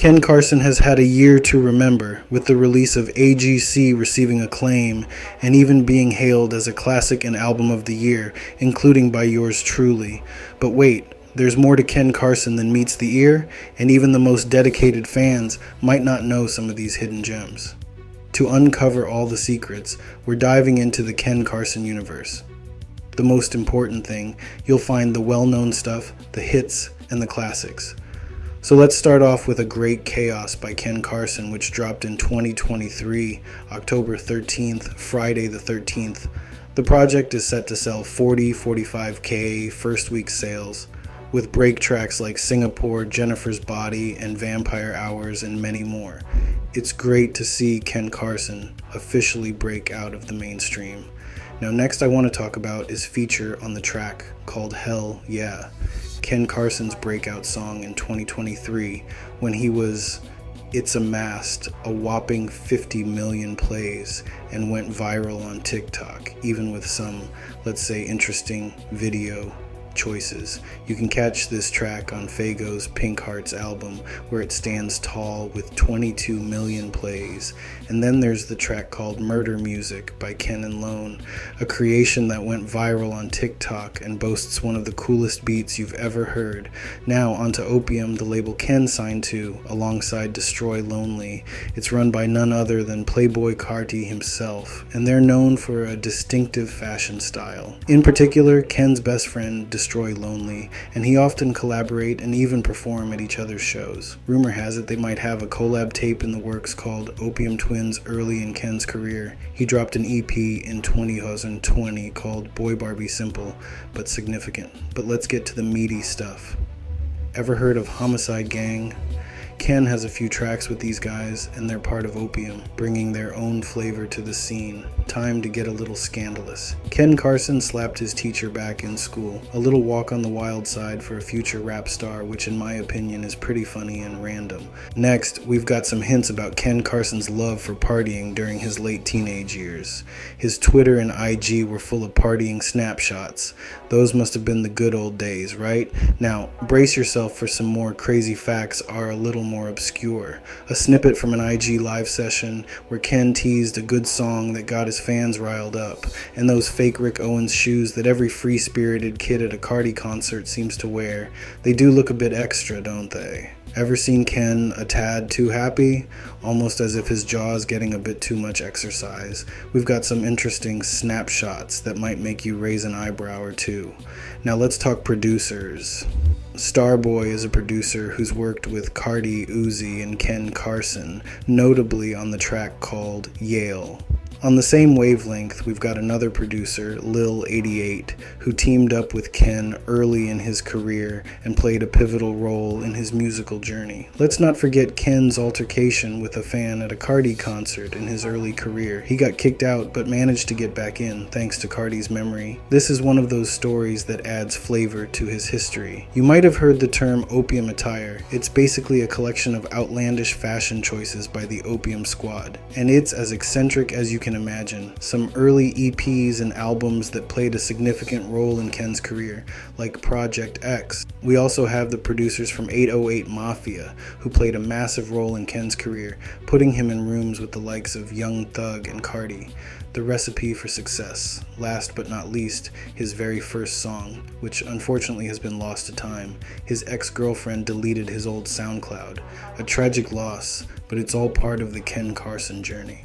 Ken Carson has had a year to remember, with the release of AGC receiving acclaim and even being hailed as a classic and album of the year, including by yours truly. But wait, there's more to Ken Carson than meets the ear, and even the most dedicated fans might not know some of these hidden gems. To uncover all the secrets, we're diving into the Ken Carson universe. The most important thing, you'll find the well-known stuff, the hits, and the classics. So let's start off with A Great Chaos by Ken Carson, which dropped in 2023, October 13th, Friday the 13th. The project is set to sell 45K first week sales, with break tracks like Singapore, Jennifer's Body, and Vampire Hours, and many more. It's great to see Ken Carson officially break out of the mainstream. Now next I want to talk about is Feature on the track called Hell Yeah, Ken Carson's breakout song in 2023 when it's amassed a whopping 50 million plays and went viral on TikTok, even with some, let's say, interesting video choices. You can catch this track on Fago's Pink Hearts album, where it stands tall with 22 million plays. And then there's the track called Murder Music by Ken and Lone, a creation that went viral on TikTok and boasts one of the coolest beats you've ever heard. Now onto Opium, the label Ken signed to, alongside Destroy Lonely. It's run by none other than Playboy Carti himself, and they're known for a distinctive fashion style. In particular, Ken's best friend Destroy Lonely, and he often collaborate and even perform at each other's shows. Rumor has it they might have a collab tape in the works called Opium Twins early in Ken's career. He dropped an EP in 2020 called Boy Barbie Simple, but significant. But let's get to the meaty stuff. Ever heard of Homicide Gang? Ken has a few tracks with these guys, and they're part of Opium, bringing their own flavor to the scene. Time to get a little scandalous. Ken Carson slapped his teacher back in school. A little walk on the wild side for a future rap star, which in my opinion is pretty funny and random. Next, we've got some hints about Ken Carson's love for partying during his late teenage years. His Twitter and IG were full of partying snapshots. Those must have been the good old days, right? Now, brace yourself for some more crazy facts are a little more obscure. A snippet from an IG live session where Ken teased a good song that got his fans riled up, and those fake Rick Owens shoes that every free-spirited kid at a Cardi concert seems to wear. They do look a bit extra, don't they? Ever seen Ken a tad too happy? Almost as if his jaw's getting a bit too much exercise. We've got some interesting snapshots that might make you raise an eyebrow or two. Now let's talk producers. Starboy is a producer who's worked with Cardi, Uzi, and Ken Carson, notably on the track called Yale. On the same wavelength, we've got another producer, Lil88, who teamed up with Ken early in his career and played a pivotal role in his musical journey. Let's not forget Ken's altercation with a fan at a Cardi concert in his early career. He got kicked out but managed to get back in thanks to Cardi's memory. This is one of those stories that adds flavor to his history. You might have heard the term opium attire. It's basically a collection of outlandish fashion choices by the Opium Squad, and it's as eccentric as you can imagine. Some early EPs and albums that played a significant role in Ken's career, like Project X. We also have the producers from 808 Mafia, who played a massive role in Ken's career, putting him in rooms with the likes of Young Thug and Cardi. The recipe for success. Last but not least, his very first song, which unfortunately has been lost to time. His ex-girlfriend deleted his old SoundCloud. A tragic loss, but it's all part of the Ken Carson journey.